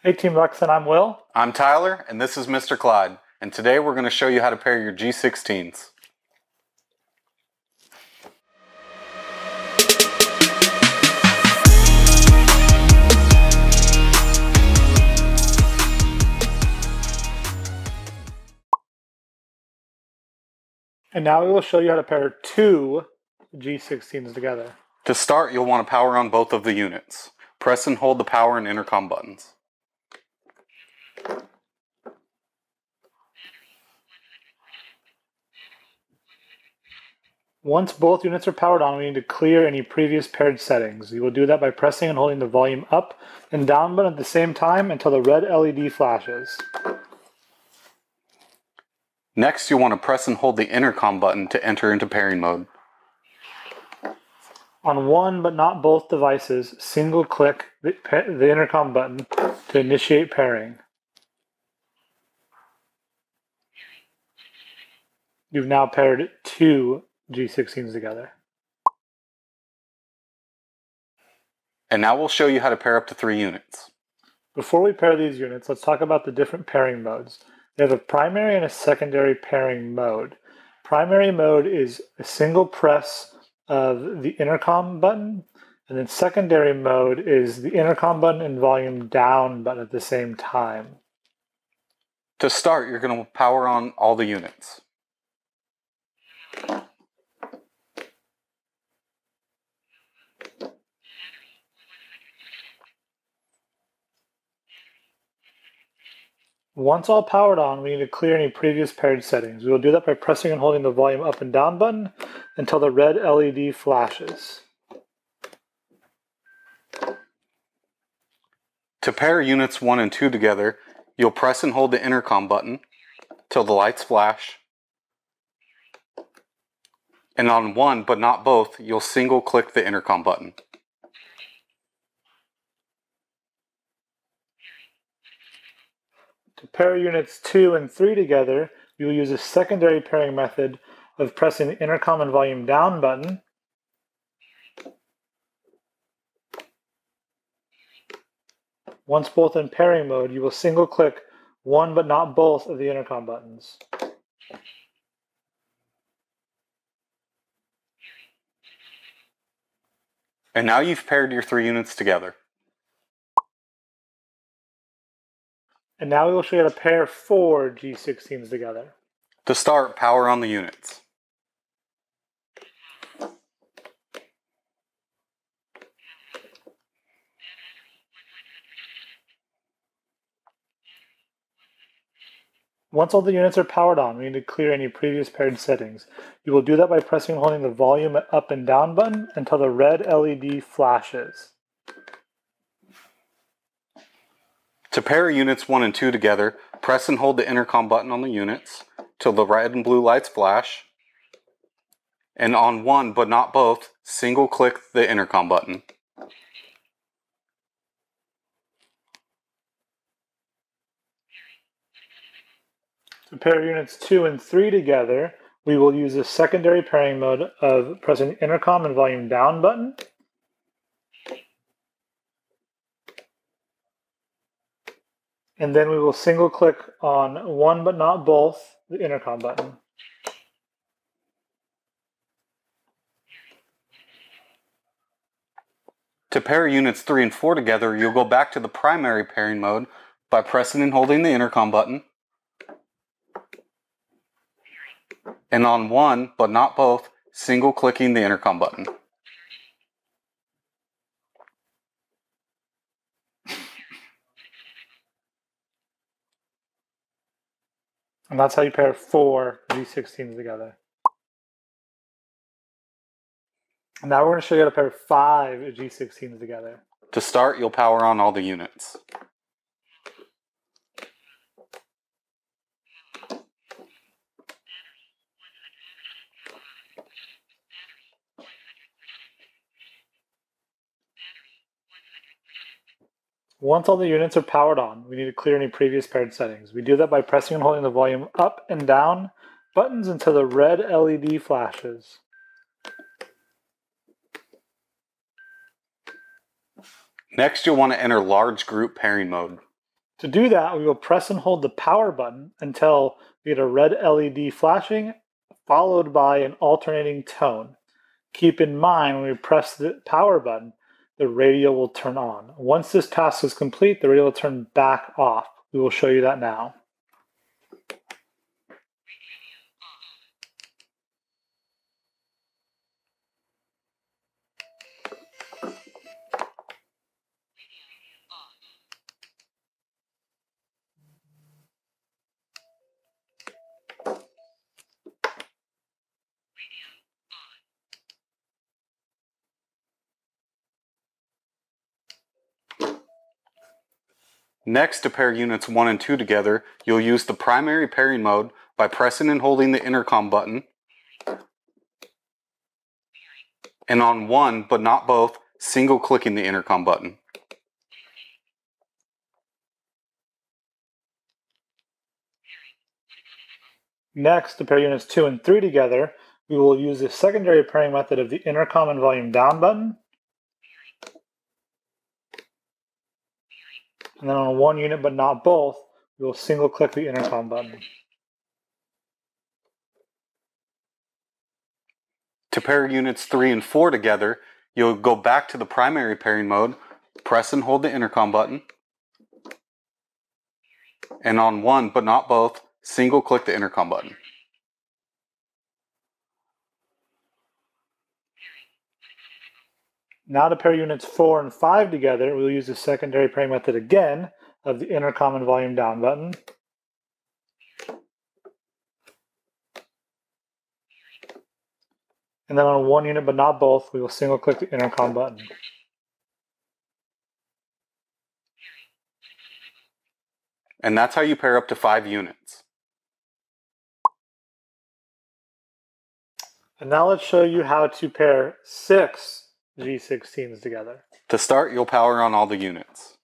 Hey Team Lexan, I'm Will. I'm Tyler, and this is Mr. Clyde, and today we're going to show you how to pair your G16s. And now we will show you how to pair two G16s together. To start, you'll want to power on both of the units. Press and hold the power and intercom buttons. Once both units are powered on, we need to clear any previous paired settings. You will do that by pressing and holding the volume up and down button at the same time until the red LED flashes. Next, you'll want to press and hold the intercom button to enter into pairing mode. On one but not both devices, single click the intercom button to initiate pairing. You've now paired two G16s together. And now we'll show you how to pair up to 3 units. Before we pair these units, let's talk about the different pairing modes. They have a primary and a secondary pairing mode. Primary mode is a single press of the intercom button, and then secondary mode is the intercom button and volume down button at the same time. To start, you're going to power on all the units. Once all powered on, we need to clear any previous paired settings. We will do that by pressing and holding the volume up and down button until the red LED flashes. To pair units 1 and 2 together, you'll press and hold the intercom button till the lights flash. And on one, but not both, you'll single click the intercom button. To pair units 2 and 3 together, we will use a secondary pairing method of pressing the intercom and volume down button. Once both in pairing mode, you will single click one but not both of the intercom buttons. And now you've paired your 3 units together. And now we will show you how to pair 4 G16s together. To start, power on the units. Once all the units are powered on, we need to clear any previous paired settings. You will do that by pressing and holding the volume up and down button until the red LED flashes. To pair units 1 and 2 together, press and hold the intercom button on the units till the red and blue lights flash. And on one, but not both, single click the intercom button. To pair units 2 and 3 together, we will use a secondary pairing mode of pressing the intercom and volume down button. And then we will single click on one but not both, the intercom button. To pair units 3 and 4 together, you'll go back to the primary pairing mode by pressing and holding the intercom button. And on one, but not both, single clicking the intercom button. And that's how you pair 4 G16s together. And now we're going to show you how to pair 5 G16s together. To start, you'll power on all the units. Once all the units are powered on, we need to clear any previous paired settings. We do that by pressing and holding the volume up and down buttons until the red LED flashes. Next, you'll want to enter large group pairing mode. To do that, we will press and hold the power button until we get a red LED flashing, followed by an alternating tone. Keep in mind when we press the power button, the radio will turn on. Once this task is complete, the radio will turn back off. We will show you that now. Next, to pair units 1 and 2 together, you'll use the primary pairing mode by pressing and holding the intercom button. And on one, but not both, single clicking the intercom button. Next, to pair units 2 and 3 together, we will use the secondary pairing method of the intercom and volume down button. And then on one unit but not both, we will single click the intercom button. To pair units 3 and 4 together, you'll go back to the primary pairing mode, press and hold the intercom button. And on one but not both, single click the intercom button. Now to pair units 4 and 5 together, we'll use the secondary pairing method again of the intercom and volume down button. And then on one unit but not both, we will single click the intercom button. And that's how you pair up to 5 units. And now let's show you how to pair 6 G16s together. To start, you'll power on all the units.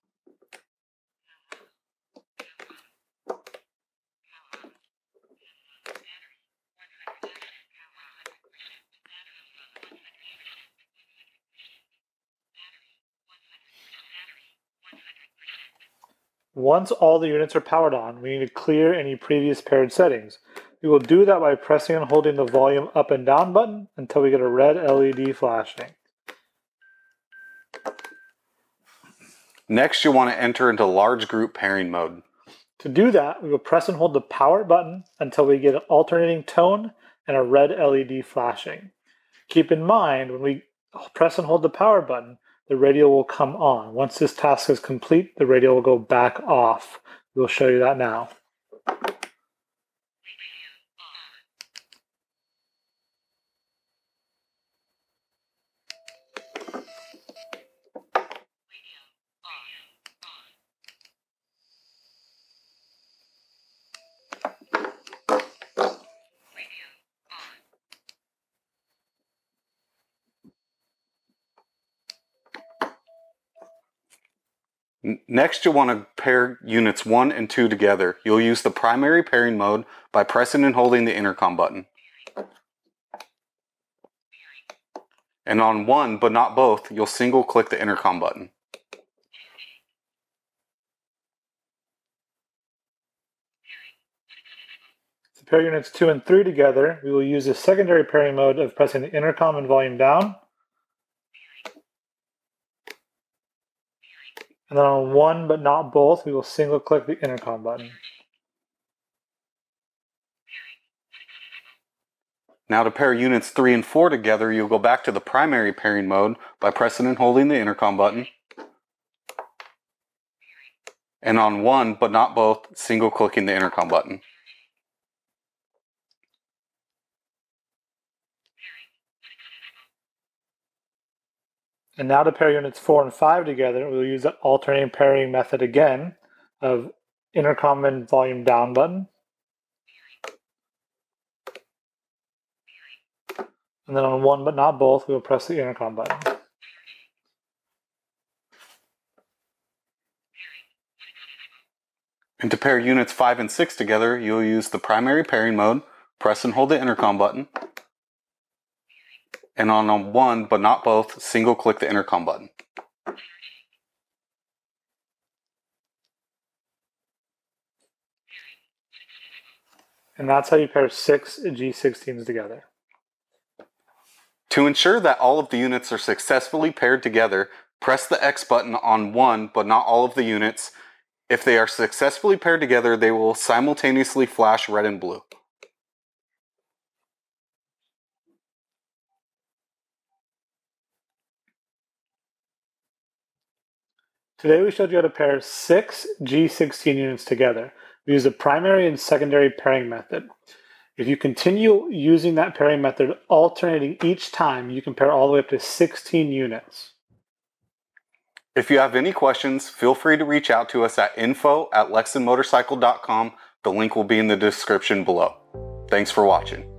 Once all the units are powered on, we need to clear any previous paired settings. We will do that by pressing and holding the volume up and down button until we get a red LED flashing. Next, you'll want to enter into large group pairing mode. To do that, we will press and hold the power button until we get an alternating tone and a red LED flashing. Keep in mind, when we press and hold the power button, the radio will come on. Once this task is complete, the radio will go back off. We'll show you that now. Next, you'll want to pair units 1 and 2 together. You'll use the primary pairing mode by pressing and holding the intercom button. And on one, but not both, you'll single click the intercom button. To pair units 2 and 3 together, we will use the secondary pairing mode of pressing the intercom and volume down. And then on one but not both, we will single click the intercom button. Now to pair units 3 and 4 together, you'll go back to the primary pairing mode by pressing and holding the intercom button. And on one but not both, single clicking the intercom button. And now to pair units 4 and 5 together, we'll use the alternating pairing method again of intercom and volume down button. And then on one but not both, we will press the intercom button. And to pair units 5 and 6 together, you'll use the primary pairing mode, press and hold the intercom button. And on one, but not both, single click the intercom button. And that's how you pair 6 G16s together. To ensure that all of the units are successfully paired together, press the X button on one but not all of the units. If they are successfully paired together, they will simultaneously flash red and blue. Today we showed you how to pair 6 G16 units together. We use the primary and secondary pairing method. If you continue using that pairing method, alternating each time, you can pair all the way up to 16 units. If you have any questions, feel free to reach out to us at info@lexonmotorcycle.com. The link will be in the description below. Thanks for watching.